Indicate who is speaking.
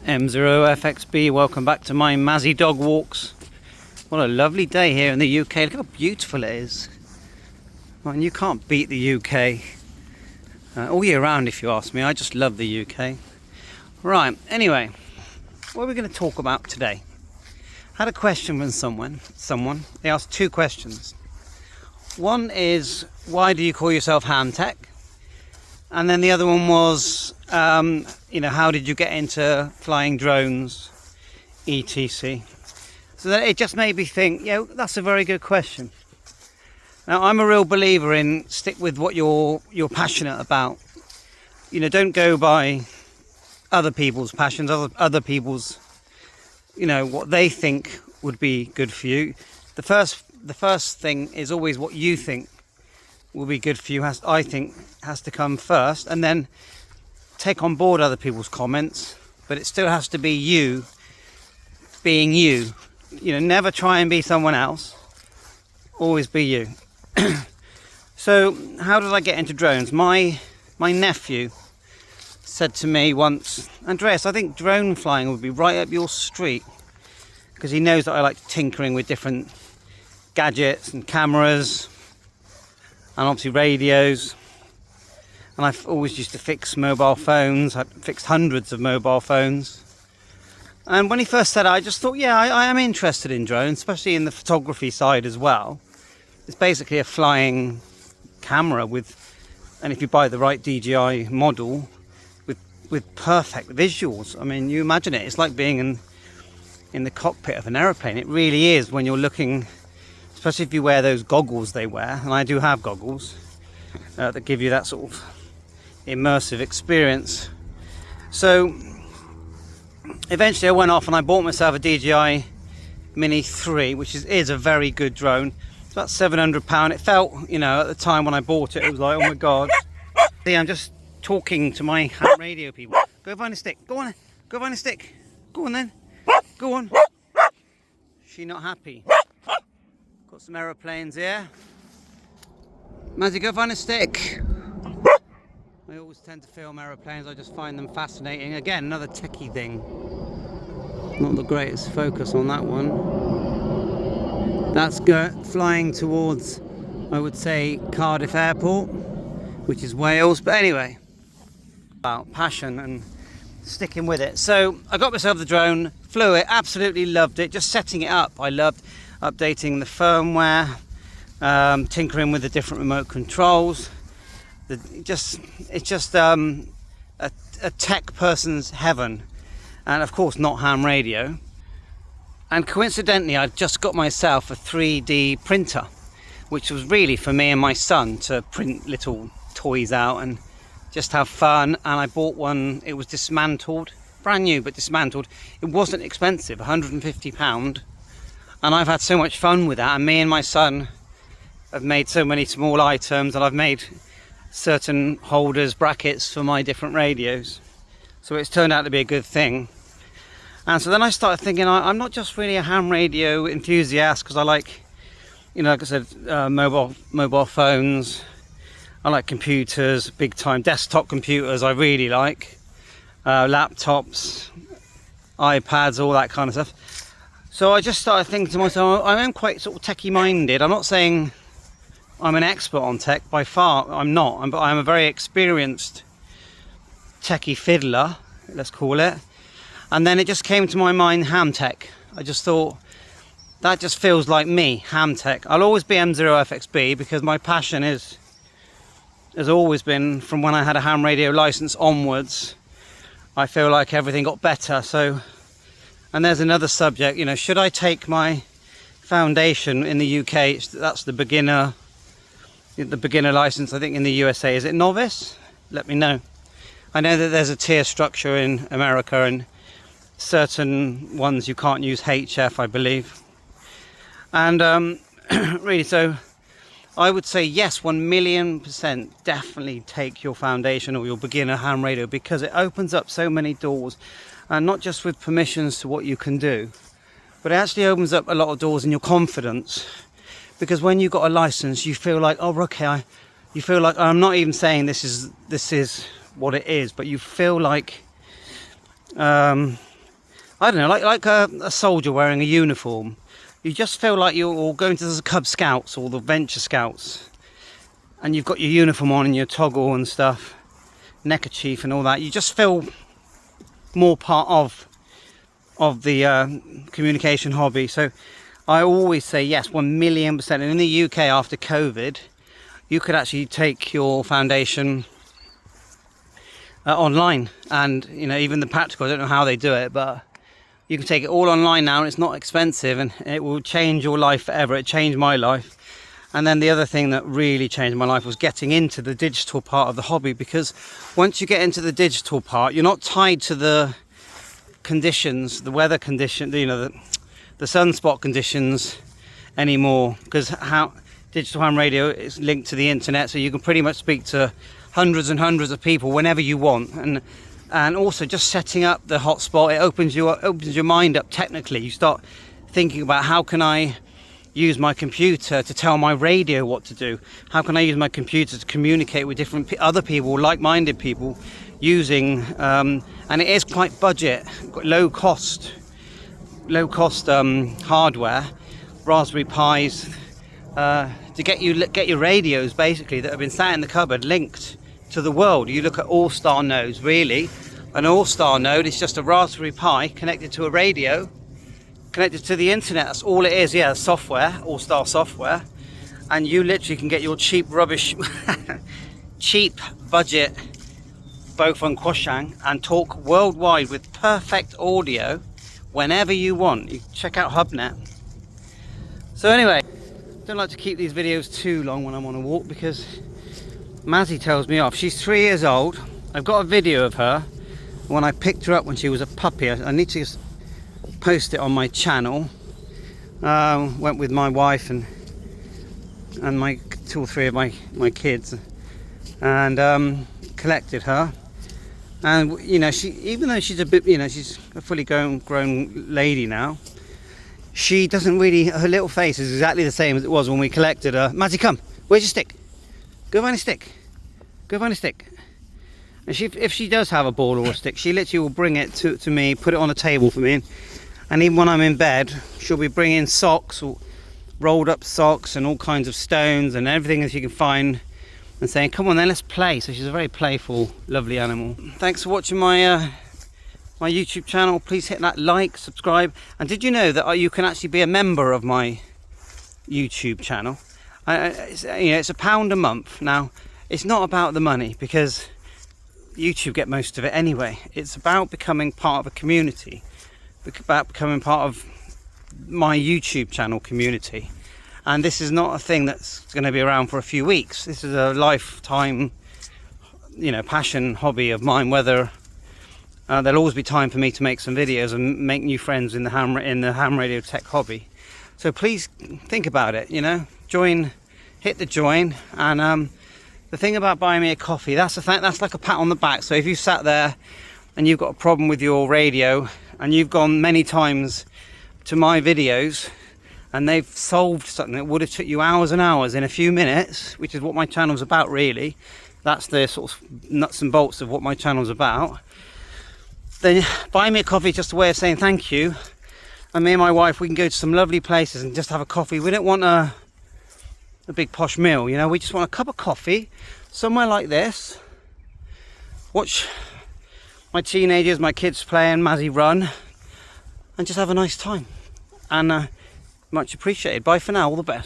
Speaker 1: M0FXB, welcome back to my Mazzy dog walks. What a lovely day here in the UK. Look how beautiful it is. Man, you can't beat the UK all year round if you ask me. I just love the UK. Right, anyway, what are we going to talk about today? I had a question from someone. They asked two questions. One is, why do you call yourself HamTech? And then the other one was, how did you get into flying drones, etc. So that it just made me think, that's a very good question. Now, I'm a real believer in stick with what you're passionate about. Don't go by other people's passions, other people's, what they think would be good for you. The first thing is always what you think will be good for you. I think has to come first, and then take on board other people's comments. But it still has to be you being you. Never try and be someone else. Always be you. So, how did I get into drones? My nephew said to me once, Andreas, I think drone flying would be right up your street, because he knows that I like tinkering with different gadgets and cameras and obviously radios, and I've always used to fix mobile phones. I've fixed hundreds of mobile phones, and when he first said it, I just thought, I am interested in drones, especially in the photography side as well. It's basically a flying camera and if you buy the right DJI model, with perfect visuals. I mean, you imagine it's like being in the cockpit of an aeroplane. It really is, when you're looking, especially if you wear those goggles they wear, and I do have goggles that give you that sort of immersive experience. So eventually I went off and I bought myself a DJI Mini 3, which is a very good drone. It's about £700. It felt, at the time when I bought it was like, oh my god. See, I'm just talking to my ham radio people. Go find a stick. Go on, go find a stick. Go on then. Go on. She not happy. Got some aeroplanes here. Mazzy, go find a stick. I always tend to film aeroplanes. I just find them fascinating. Again, another techie thing. Not the greatest focus on that one. That's flying towards, I would say, Cardiff Airport, which is Wales. But anyway, about passion and sticking with it. So I got myself the drone, flew it, absolutely loved it. Just setting it up, I loved updating the firmware, tinkering with the different remote controls. It's just a tech person's heaven, and of course not ham radio. And coincidentally, I just got myself a 3D printer, which was really for me and my son to print little toys out and just have fun. And I bought one. It was dismantled, brand new but dismantled. It wasn't expensive, £150, and I've had so much fun with that. And me and my son have made so many small items, and I've made certain holders, brackets for my different radios, so it's turned out to be a good thing. And so then I started thinking, I'm not just really a ham radio enthusiast, because I like, like I said, mobile phones. I like computers, big time desktop computers. I really like laptops, iPads, all that kind of stuff. So I just started thinking to myself, I am quite sort of techie minded. I'm not saying I'm an expert on tech, by far I'm not, but I'm a very experienced techie fiddler, let's call it. And then it just came to my mind, HamTech. I just thought, that just feels like me, HamTech. I'll always be M0FXB, because my passion has always been, from when I had a ham radio license onwards, I feel like everything got better. So, and there's another subject, should I take my foundation in the UK? That's the beginner license. I think in the USA, is it novice? Let me know. I know that there's a tier structure in America, and certain ones you can't use HF, I believe. And really, so I would say yes, 1,000,000% definitely take your foundation or your beginner ham radio, because it opens up so many doors, and not just with permissions to what you can do, but it actually opens up a lot of doors in your confidence. Because when you've got a license, you feel like, oh, okay, you feel like, I'm not even saying this is what it is, but you feel like I don't know, like a soldier wearing a uniform. You just feel like you're all going to the Cub Scouts or the Venture Scouts, and you've got your uniform on and your toggle and stuff, neckerchief and all that. You just feel more part of the communication hobby. So I always say yes, 1,000,000%. And in the UK after COVID, you could actually take your foundation online, and you know, even the practical, I don't know how they do it, but you can take it all online now, and it's not expensive, and it will change your life forever. It changed my life. And then the other thing that really changed my life was getting into the digital part of the hobby, because once you get into the digital part, you're not tied to the conditions, the weather condition, you know, the sunspot conditions anymore, because how digital ham radio is linked to the internet, so you can pretty much speak to hundreds and hundreds of people whenever you want. And also just setting up the hotspot, it opens your mind up technically. You start thinking about, how can I use my computer to tell my radio what to do? How can I use my computer to communicate with different other people, like-minded people, using and it is quite budget, low cost hardware, Raspberry Pis, to get your radios basically that have been sat in the cupboard linked to the world. You look at All-Star nodes, really. An All-Star node is just a Raspberry Pi connected to a radio, connected to the internet. That's all it is. Yeah, software, All-Star software. And you literally can get your cheap rubbish, cheap budget Bofeng Quashang and talk worldwide with perfect audio whenever you want. You check out HubNet. So anyway, don't like to keep these videos too long when I'm on a walk, because Mazzy tells me off. She's 3 years old. I've got a video of her when I picked her up when she was a puppy. I need to just post it on my channel. Went with my wife and my 2 or 3 of my kids, and collected her. And you know, she, even though she's a bit, you know, she's a fully grown lady now, she doesn't really, her little face is exactly the same as it was when we collected her. Mazzy, come, where's your stick? Go find a stick. Go find a stick. And if she does have a ball or a stick, she literally will bring it to me, put it on a table for me, and even when I'm in bed, she'll be bringing socks, or rolled up socks, and all kinds of stones and everything that she can find, and saying, come on then, let's play. So she's a very playful, lovely animal. Thanks for watching my my YouTube channel. Please hit that like, subscribe, and did you know that you can actually be a member of my YouTube channel? It's £1 a month. Now, it's not about the money, because YouTube get most of it anyway. It's about becoming part of a community, about becoming part of my YouTube channel community. And this is not a thing that's going to be around for a few weeks. This is a lifetime, you know, passion, hobby of mine. Whether there'll always be time for me to make some videos and make new friends in the ham radio tech hobby. So please think about it. You know, join, hit the join. And the thing about buying me a coffee, that's like a pat on the back. So if you sat there and you've got a problem with your radio, and you've gone many times to my videos, and they've solved something that would have took you hours and hours in a few minutes, which is what my channel's about, really. That's the sort of nuts and bolts of what my channel's about. Then buy me a coffee, just a way of saying thank you. And me and my wife, we can go to some lovely places and just have a coffee. We don't want a big posh meal, you know. We just want a cup of coffee somewhere like this. Watch my teenagers, my kids play, and Mazzy run, and just have a nice time. And much appreciated. Bye for now, all the best.